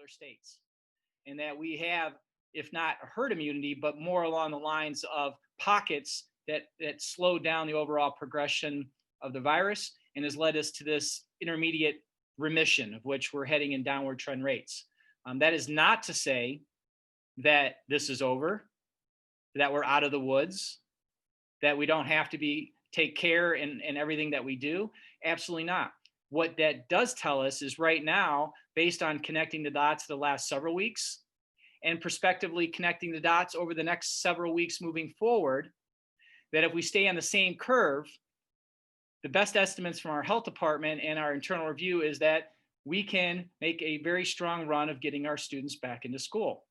other states, and that we have, if not herd immunity, but more along the lines of pockets that slow down the overall progression of the virus and has led us to this intermediate remission of which we're heading in downward trend rates. That is not to say that this is over, that we're out of the woods, that we don't have to take care in everything that we do. Absolutely not. What that does tell us is right now, based on connecting the dots the last several weeks and prospectively connecting the dots over the next several weeks moving forward, that if we stay on the same curve, the best estimates from our health department and our internal review is that we can make a very strong run of getting our students back into school.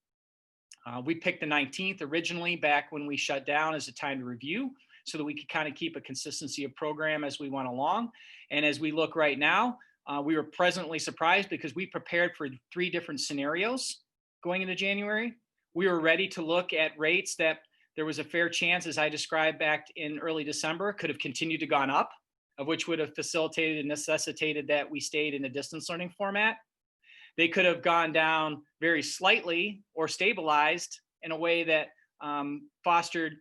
We picked the 19th originally back when we shut down as a time to review so that we could kind of keep a consistency of program as we went along. And as we look right now, we were pleasantly surprised because we prepared for 3 different scenarios going into January. We were ready to look at rates that there was a fair chance, as I described back in early December, could have continued to gone up, of which would have facilitated and necessitated that we stayed in a distance learning format. They could have gone down very slightly or stabilized in a way that fostered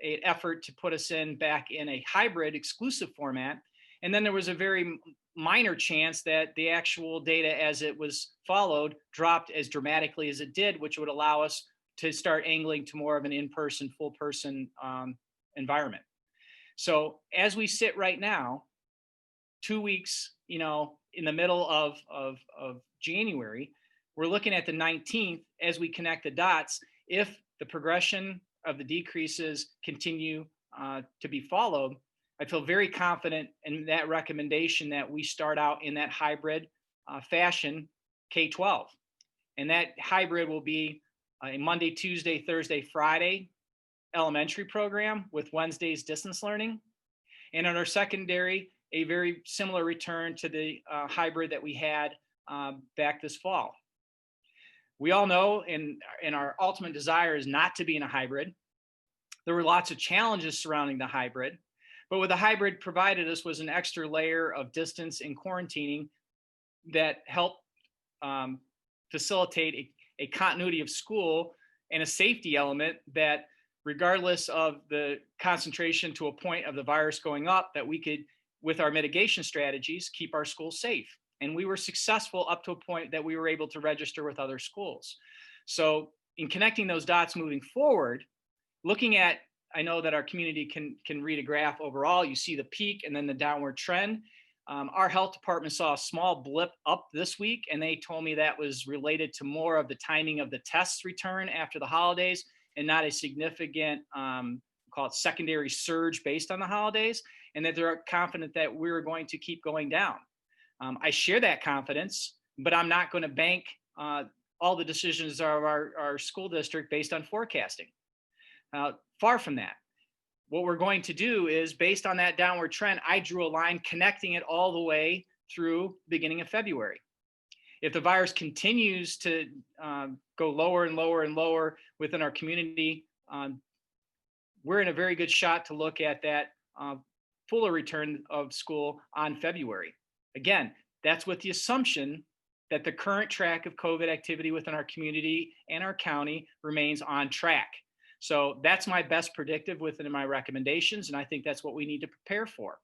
an effort to put us back in a hybrid exclusive format. And then there was a very minor chance that the actual data as it was followed dropped as dramatically as it did, which would allow us to start angling to more of an in-person, full person environment. So as we sit right now, 2 weeks, in the middle of January, we're looking at the 19th as we connect the dots. If the progression of the decreases continue to be followed, I feel very confident in that recommendation that we start out in that hybrid fashion K-12. And that hybrid will be a Monday, Tuesday, Thursday, Friday elementary program with Wednesday's distance learning. And on our secondary, a very similar return to the hybrid that we had back this fall. We all know, and our ultimate desire is not to be in a hybrid. There were lots of challenges surrounding the hybrid, but what the hybrid provided us was an extra layer of distance and quarantining that helped facilitate a continuity of school and a safety element that, regardless of the concentration to a point of the virus going up, that we could, with our mitigation strategies, keep our schools safe. And we were successful up to a point that we were able to register with other schools. So in connecting those dots moving forward, looking at, I know that our community can read a graph overall, you see the peak and then the downward trend. Our health department saw a small blip up this week, and they told me that was related to more of the timing of the tests return after the holidays and not a significant, call it secondary surge based on the holidays, and that they're confident that we're going to keep going down. I share that confidence, but I'm not going to bank all the decisions of our school district based on forecasting. Far from that. What we're going to do is, based on that downward trend, I drew a line connecting it all the way through beginning of February. If the virus continues to go lower and lower and lower within our community, we're in a very good shot to look at that fuller return of school on February. Again, that's with the assumption that the current track of COVID activity within our community and our county remains on track. So that's my best predictive within my recommendations, and I think that's what we need to prepare for.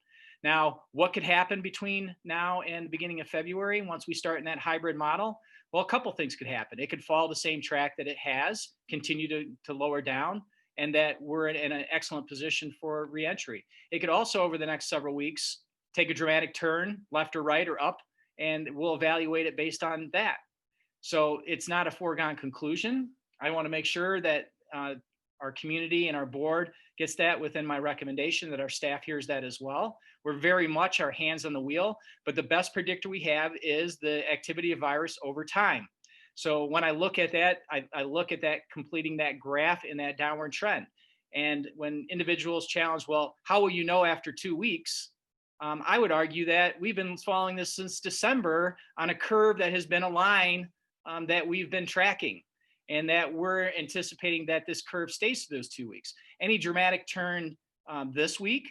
Now, what could happen between now and the beginning of February once we start in that hybrid model? Well, a couple things could happen. It could follow the same track that it has, continue to lower down, and that we're in an excellent position for reentry. It could also, over the next several weeks, take a dramatic turn left or right or up, and we'll evaluate it based on that. So it's not a foregone conclusion. I want to make sure that our community and our board gets that within my recommendation, that our staff hears that as well. We're very much our hands on the wheel, but the best predictor we have is the activity of virus over time. So when I look at that, I look at that completing that graph in that downward trend. And when individuals challenge, well, how will you know after 2 weeks? I would argue that we've been following this since December on a curve that has been a line that we've been tracking, and that we're anticipating that this curve stays for those 2 weeks. Any dramatic turn this week,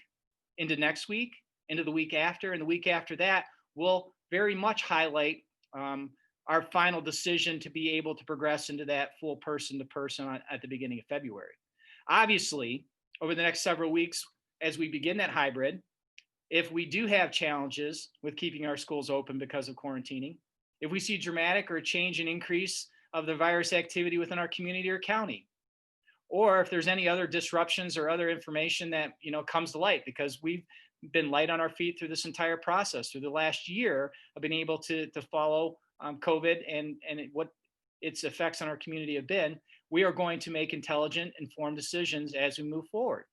into next week, into the week after, and the week after that will very much highlight our final decision to be able to progress into that full person to person at the beginning of February. Obviously, over the next several weeks, as we begin that hybrid, if we do have challenges with keeping our schools open because of quarantining, if we see dramatic or a change in increase of the virus activity within our community or county, or if there's any other disruptions or other information that comes to light, because we've been light on our feet through this entire process, through the last year of being able to follow COVID and what its effects on our community have been, we are going to make intelligent, informed decisions as we move forward.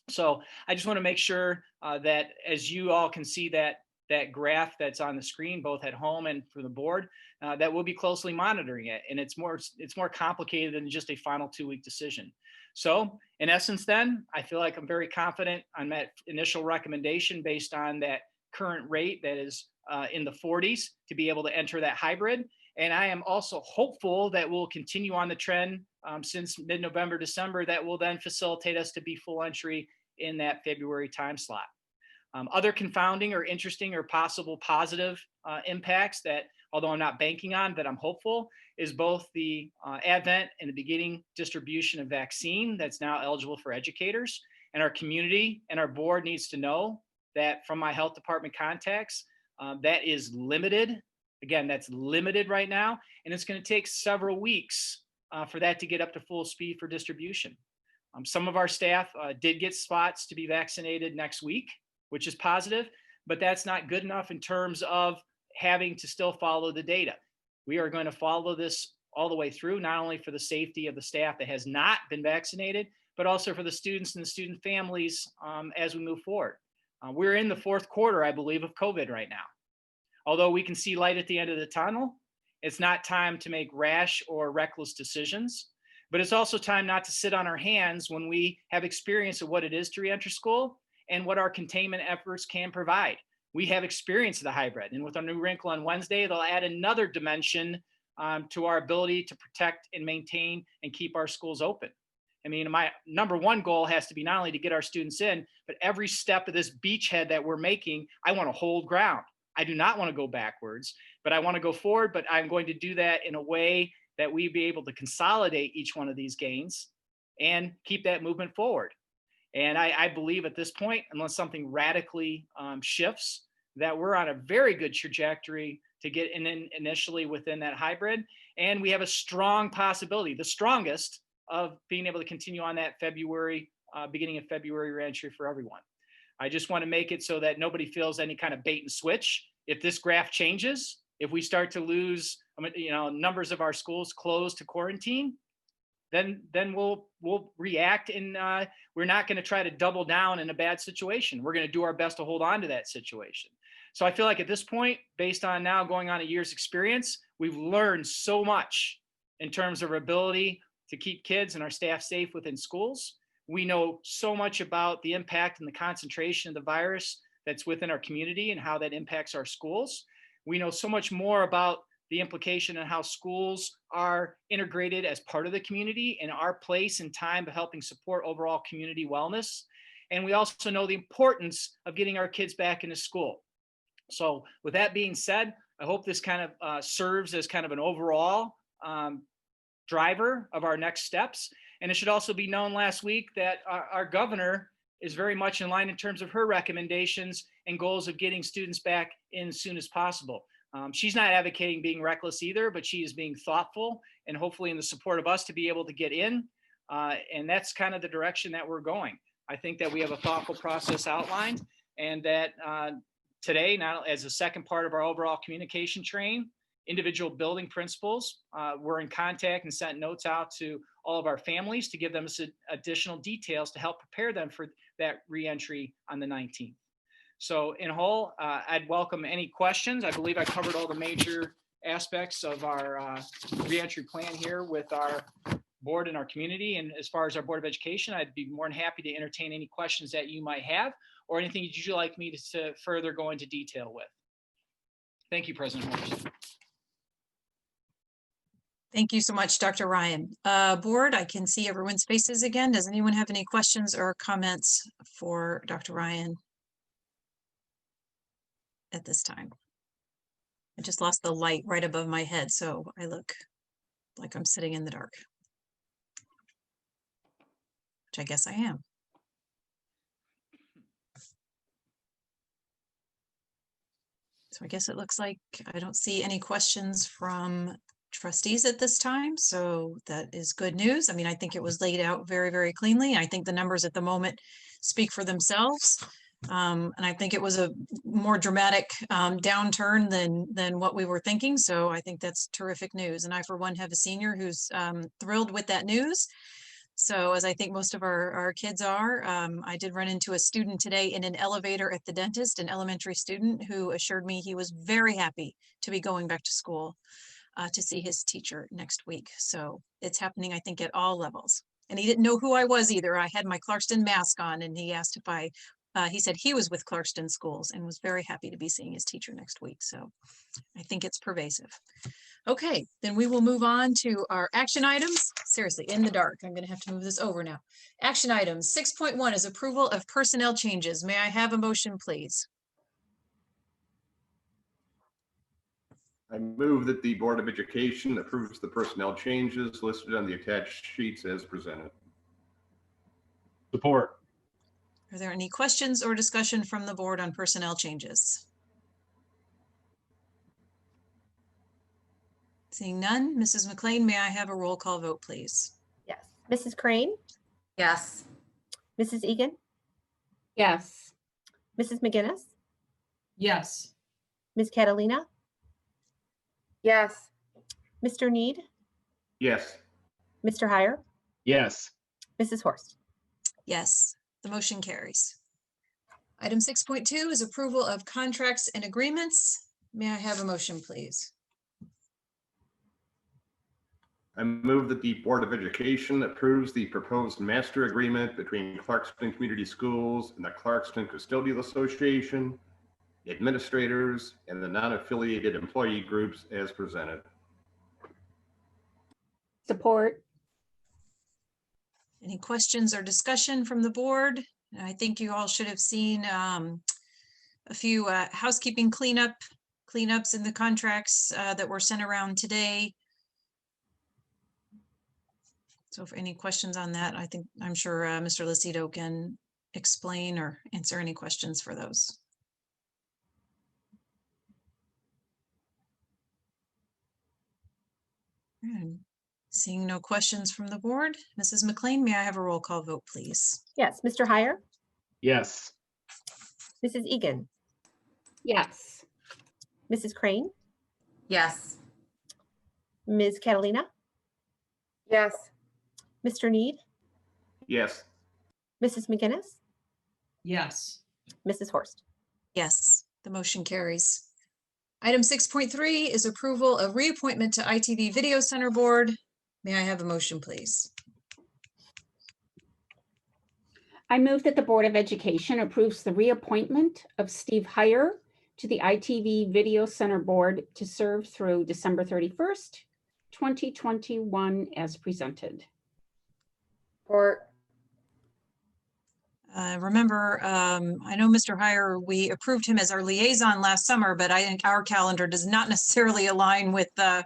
So I just want to make sure that as you all can see that graph that's on the screen, both at home and for the board, that we'll be closely monitoring it. And it's more complicated than just a final 2-week decision. So in essence, then I feel like I'm very confident on that initial recommendation based on that current rate that is in the 40s to be able to enter that hybrid. And I am also hopeful that we'll continue on the trend since mid-November, December, that will then facilitate us to be full entry in that February time slot. Other confounding or interesting or possible positive impacts that, although I'm not banking on, that I'm hopeful, is both the advent and the beginning distribution of vaccine that's now eligible for educators. And our community and our board needs to know that from my health department contacts, that is limited. Again, that's limited right now, and it's going to take several weeks for that to get up to full speed for distribution. Some of our staff did get spots to be vaccinated next week, which is positive, but that's not good enough in terms of having to still follow the data. We are going to follow this all the way through, not only for the safety of the staff that has not been vaccinated, but also for the students and the student families as we move forward. We're in the 4th quarter, I believe, of COVID right now. Although we can see light at the end of the tunnel, it's not time to make rash or reckless decisions, but it's also time not to sit on our hands when we have experience of what it is to reenter school and what our containment efforts can provide. We have experience of the hybrid, and with our new wrinkle on Wednesday, they'll add another dimension to our ability to protect and maintain and keep our schools open. I mean, my number one goal has to be not only to get our students in, but every step of this beachhead that we're making, I want to hold ground. I do not want to go backwards, but I want to go forward, but I'm going to do that in a way that we be able to consolidate each one of these gains and keep that movement forward. And I believe at this point, unless something radically shifts, that we're on a very good trajectory to get in initially within that hybrid. And we have a strong possibility, the strongest, of being able to continue on that February, beginning of February reentry for everyone. I just want to make it so that nobody feels any kind of bait and switch. If this graph changes, if we start to lose, numbers of our schools closed to quarantine, then we'll react, and we're not going to try to double down in a bad situation. We're going to do our best to hold on to that situation. So I feel like at this point, based on now going on a year's experience, we've learned so much in terms of our ability to keep kids and our staff safe within schools. We know so much about the impact and the concentration of the virus that's within our community and how that impacts our schools. We know so much more about the implication and how schools are integrated as part of the community and our place and time of helping support overall community wellness. And we also know the importance of getting our kids back into school. So with that being said, I hope this kind of serves as kind of an overall driver of our next steps. And it should also be known last week that our governor is very much in line in terms of her recommendations and goals of getting students back in as soon as possible. She's not advocating being reckless either, but she is being thoughtful and hopefully in the support of us to be able to get in. And that's kind of the direction that we're going. I think that we have a thoughtful process outlined, and that today, now as a second part of our overall communication train, individual building principals, we're in contact and sent notes out to all of our families to give them additional details to help prepare them for that reentry on the 19th. So in whole, I'd welcome any questions. I believe I covered all the major aspects of our reentry plan here with our board and our community. And as far as our Board of Education, I'd be more than happy to entertain any questions that you might have or anything that you'd like me to further go into detail with. Thank you, President Morris. Thank you so much, Dr. Ryan. Board, I can see everyone's faces again. Does anyone have any questions or comments for Dr. Ryan at this time? I just lost the light right above my head, so I look like I'm sitting in the dark, which I guess I am. So I guess it looks like I don't see any questions from trustees at this time, so that is good news. I mean, I think it was laid out very, very cleanly. I think the numbers at the moment speak for themselves. And I think it was a more dramatic downturn than what we were thinking. So I think that's terrific news. And I, for one, have a senior who's thrilled with that news. So as I think most of our kids are, I did run into a student today in an elevator at the dentist, an elementary student who assured me he was very happy to be going back to school to see his teacher next week. So it's happening, I think, at all levels. And he didn't know who I was either. I had my Clarkston mask on, and he asked if he said he was with Clarkston Schools and was very happy to be seeing his teacher next week. So I think it's pervasive. Okay, then we will move on to our action items. Seriously, in the dark. I'm going to have to move this over now. Action items 6.1 is approval of personnel changes. May I have a motion, please? I move that the Board of Education approves the personnel changes listed on the attached sheets as presented. Support. Are there any questions or discussion from the board on personnel changes? Seeing none, Mrs. McLean, may I have a roll call vote, please? Yes. Mrs. Crane? Yes. Mrs. Egan? Yes. Mrs. McGinnis? Yes. Ms. Catalina? Yes. Mr. Need? Yes. Mr. Heyer? Yes. Mrs. Horst? Yes, the motion carries. Item 6.2 is approval of contracts and agreements. May I have a motion, please? I move that the Board of Education approves the proposed master agreement between Clarkston Community Schools and the Clarkston Custodial Association, administrators, and the non-affiliated employee groups as presented. Support. Any questions or discussion from the board? I think you all should have seen a few housekeeping cleanups in the contracts that were sent around today. So if any questions on that, I'm sure Mr. Lucido can explain or answer any questions for those. And seeing no questions from the board, Mrs. McLean, may I have a roll call vote, please? Yes. Mr. Heyer? Yes. Mrs. Egan? Yes. Mrs. Crane? Yes. Ms. Catalina? Yes. Mr. Need? Yes. Mrs. McGinnis? Yes. Mrs. Horst? Yes, the motion carries. Item 6.3 is approval of reappointment to ITV Video Center Board. May I have a motion, please? I move that the Board of Education approves the reappointment of Steve Heyer to the ITV Video Center Board to serve through December 31st, 2021 as presented. Support. Remember, I know Mr. Heyer, we approved him as our liaison last summer, but I think our calendar does not necessarily align with the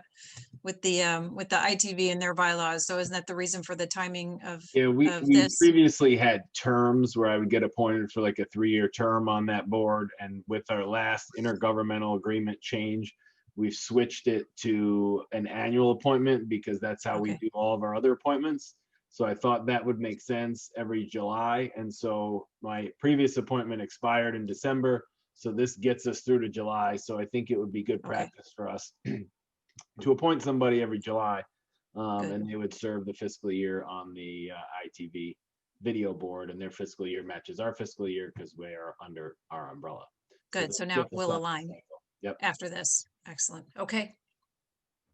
ITV and their bylaws. So isn't that the reason for the timing of We this? previously had terms where I would get appointed for like a 3-year term on that board. And with our last intergovernmental agreement change, we've switched it to an annual appointment because that's how we Okay. do all of our other appointments. So I thought that would make sense every July. And so my previous appointment expired in December. So this gets us through to July. So I think it would be good Okay. practice for us to appoint somebody every July. Good. And they would serve the fiscal year on the ITV video board, and their fiscal year matches our fiscal year because we are under our umbrella. Good, this so now gets us we'll up to align cycle. Yep. after this. Excellent. Okay.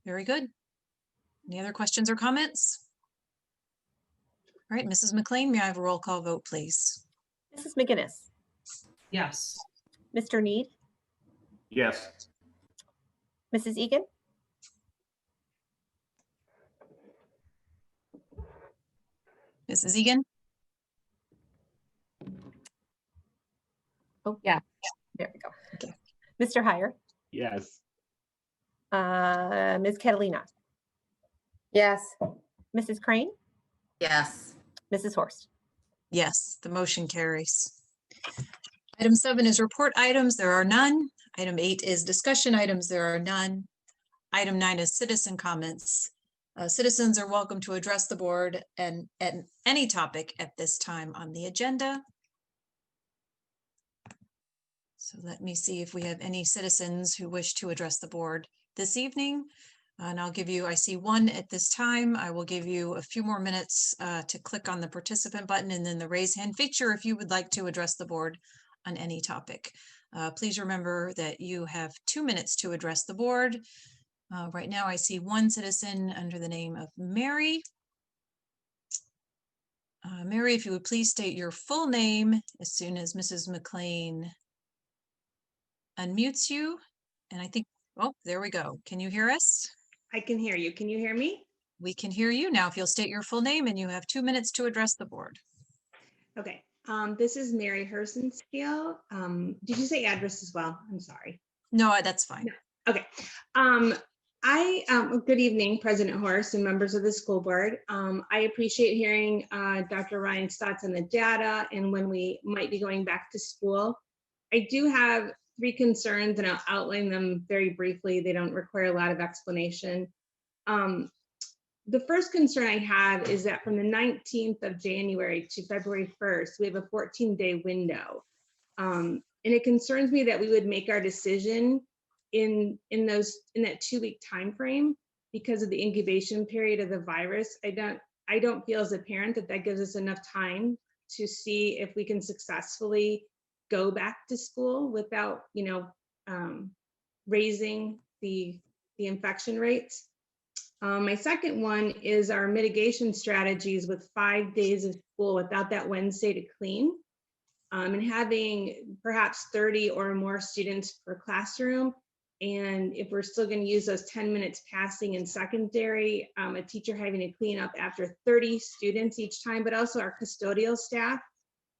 Very good. Any other questions or comments? All right, Mrs. McLean, may I have a roll call vote, please? Mrs. McGinnis? Yes. Mr. Need? Yes. Mrs. Egan? Mrs. Egan? Oh, Yeah. There we go. Okay. Mr. Heyer? Yes. Ms. Catalina, Yes. Mrs. Crane, Yes. Mrs. Horst. Yes, the motion carries. Item 7 is report items. There are none. Item 8 is discussion items. There are none. Item 9 is citizen comments. Citizens are welcome to address the board and at any topic at this time on the agenda. So let me see if we have any citizens who wish to address the board this evening. And I'll give you, I see one at this time. I will give you a few more minutes to click on the participant button and then the raise hand feature if you would like to address the board on any topic. Please remember that you have 2 minutes to address the board. Right now I see one citizen under the name of Mary. Mary, if you would please state your full name as soon as Mrs. McLean unmutes you. And I think, oh, there we go. Can you hear us? I can hear you. Can you hear me? We can hear you now. If you'll state your full name and you have 2 minutes to address the board. Okay. This is Mary Hersenskiel. Did you say address as well? I'm sorry. No, that's fine. Okay. Good evening, President Horst and members of the school board. I appreciate hearing Dr. Ryan's thoughts on the data and when we might be going back to school. I do have 3 concerns and I'll outline them very briefly. They don't require a lot of explanation. The first concern I have is that from the 19th of January to February 1st, we have a 14-day window. And it concerns me that we would make our decision in that 2-week time frame because of the incubation period of the virus. I don't feel as a parent that gives us enough time to see if we can successfully go back to school without, raising the infection rates. My second one is our mitigation strategies with 5 days of school without that Wednesday to clean, and having perhaps 30 or more students per classroom. And if we're still going to use those 10 minutes passing in secondary, a teacher having to clean up after 30 students each time, but also our custodial staff,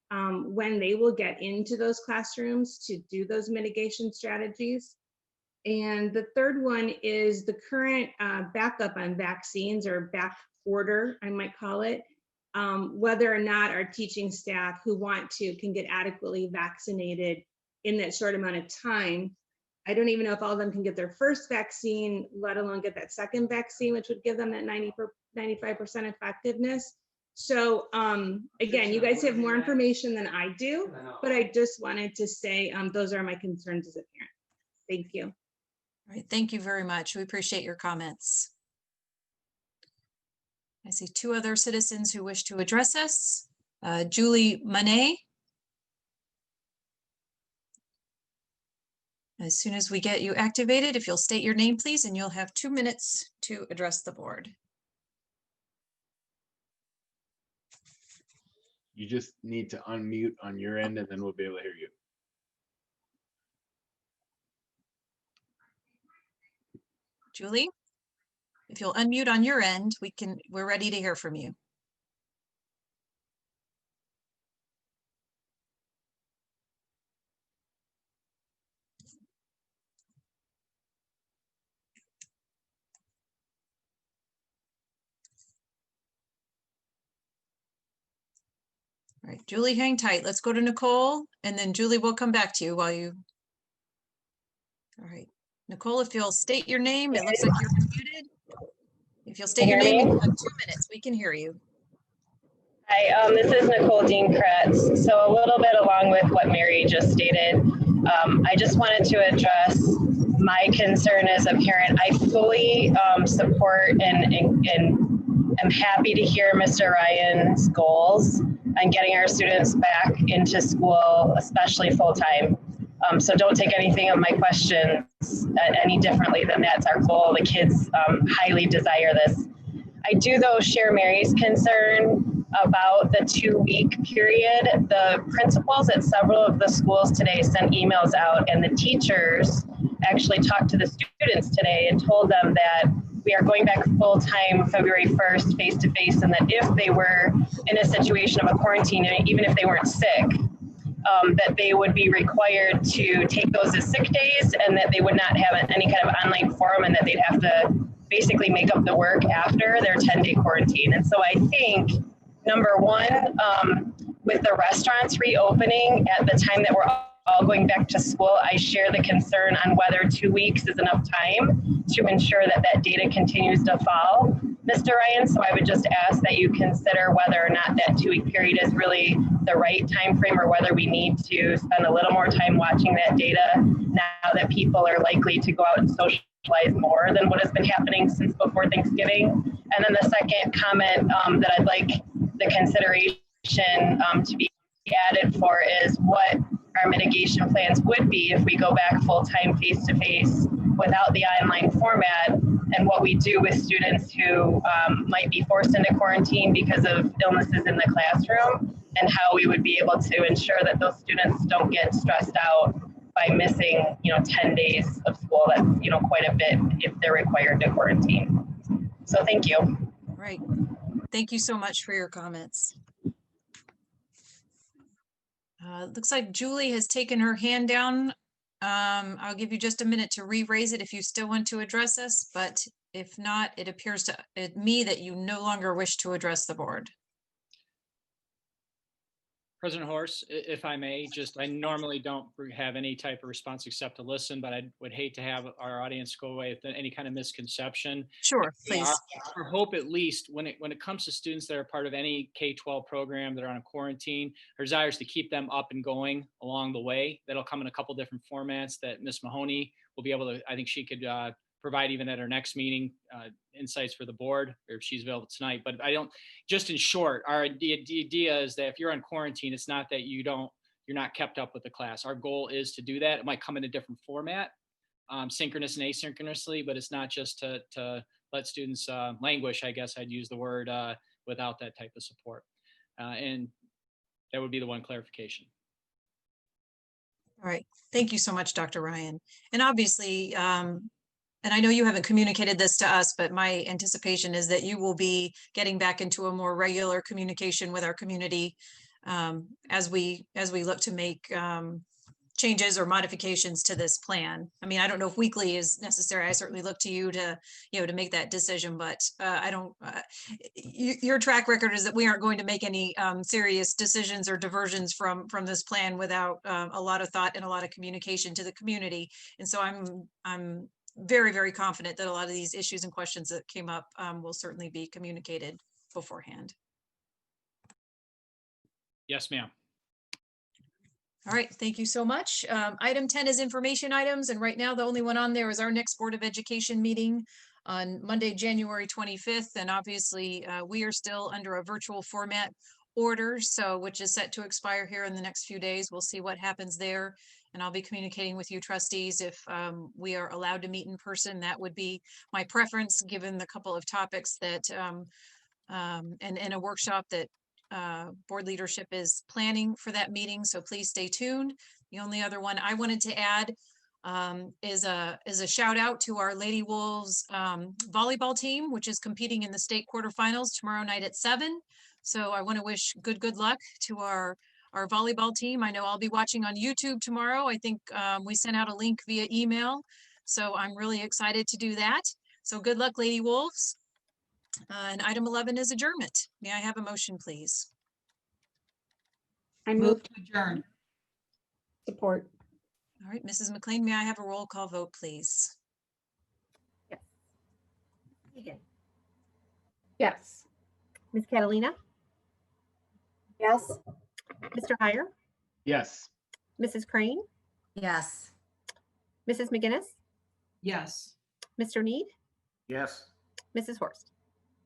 when they will get into those classrooms to do those mitigation strategies. And the third one is the current backup on vaccines, or back order, I might call it, whether or not our teaching staff who want to can get adequately vaccinated in that short amount of time. I don't even know if all of them can get their first vaccine, let alone get that second vaccine, which would give them that 95% effectiveness. So again, you guys have more information than I do, but I just wanted to say those are my concerns as a parent. Thank you. All right, thank you very much. We appreciate your comments. I see 2 other citizens who wish to address us. Julie Monet. As soon as we get you activated, if you'll state your name, please, and you'll have 2 minutes to address the board. You just need to unmute on your end and then we'll be able to hear you. Julie, if you'll unmute on your end, we're ready to hear from you. All right, Julie, hang tight. Let's go to Nicole, and then Julie will come back to you while you. All right, Nicole, if you'll state your name, it looks like you're muted. If you'll state your name, you have 2 minutes. We can hear you. Hi, this is Nicole Dean Kretz. So a little bit along with what Mary just stated, I just wanted to address my concern as a parent. I fully support and am happy to hear Mr. Ryan's goals on getting our students back into school, especially full-time. So don't take anything of my questions any differently than that's our goal. The kids highly desire this. I do, though, share Mary's concern about the 2-week period. The principals at several of the schools today sent emails out, and the teachers actually talked to the students today and told them that we are going back full-time February 1st, face-to-face, and that if they were in a situation of a quarantine, even if they weren't sick, that they would be required to take those as sick days and that they would not have any kind of online forum and that they'd have to basically make up the work after their 10-day quarantine. And so I think, number one, with the restaurants reopening at the time that we're all going back to school, I share the concern on whether 2 weeks is enough time to ensure that that data continues to fall, Mr. Ryan. So I would just ask that you consider whether or not that 2-week period is really the right time frame, or whether we need to spend a little more time watching that data now that people are likely to go out and socialize more than what has been happening since before Thanksgiving. And then the second comment that I'd like the consideration to be added for is what our mitigation plans would be if we go back full-time face-to-face without the online format, and what we do with students who might be forced into quarantine because of illnesses in the classroom, and how we would be able to ensure that those students don't get stressed out by missing 10 days of school. That's quite a bit if they're required to quarantine. So thank you. Right. Thank you so much for your comments. Looks like Julie has taken her hand down. I'll give you just a minute to re-raise it if you still want to address us, but if not, it appears to me that you no longer wish to address the board. President Horst, if I may, I normally don't have any type of response except to listen, but I would hate to have our audience go away with any kind of misconception. Sure, please. Our hope, at least when it comes to students that are part of any K-12 program that are on a quarantine, our desire is to keep them up and going along the way. That'll come in a couple different formats that Ms. Mahoney will be able to, I think she could provide even at our next meeting, insights for the board, or if she's available tonight. But just in short, the idea is that if you're on quarantine, it's not that you're not kept up with the class. Our goal is to do that. It might come in a different format, synchronous and asynchronously, but it's not just to let students languish, I guess I'd use the word, without that type of support. And that would be the one clarification. All right. Thank you so much, Dr. Ryan. And obviously, and I know you haven't communicated this to us, but my anticipation is that you will be getting back into a more regular communication with our community as we look to make changes or modifications to this plan. I mean, I don't know if weekly is necessary. I certainly look to you to, to make that decision, but your track record is that we aren't going to make any serious decisions or diversions from this plan without a lot of thought and a lot of communication to the community. And so I'm very, very confident that a lot of these issues and questions that came up will certainly be communicated beforehand. Yes, ma'am. All right, thank you so much. Item 10 is information items, and right now the only one on there is our next Board of Education meeting on Monday, January 25th. And obviously we are still under a virtual format order, which is set to expire here in the next few days. We'll see what happens there. And I'll be communicating with you trustees if we are allowed to meet in person. That would be my preference, given the couple of topics that and a workshop that board leadership is planning for that meeting. So please stay tuned. The only other one I wanted to add is a shout out to our Lady Wolves volleyball team, which is competing in the state quarterfinals tomorrow night at 7. So I want to wish good luck to our volleyball team. I know I'll be watching on YouTube tomorrow. I think we sent out a link via email. So I'm really excited to do that. So good luck, Lady Wolves. And item 11 is adjournment. May I have a motion, please? I move to adjourn. support. All right, Mrs. McLean, may I have a roll call vote, please? Egan. Yes. Ms. Catalina, Yes. Mr. Heyer, Yes. Mrs. Crane, Yes. Mrs. McGinnis, Yes. Mr. Need, Yes. Mrs. Horst.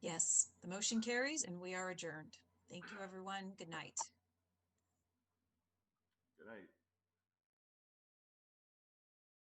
Yes, the motion carries and we are adjourned. Thank you, everyone. Good night. Good night.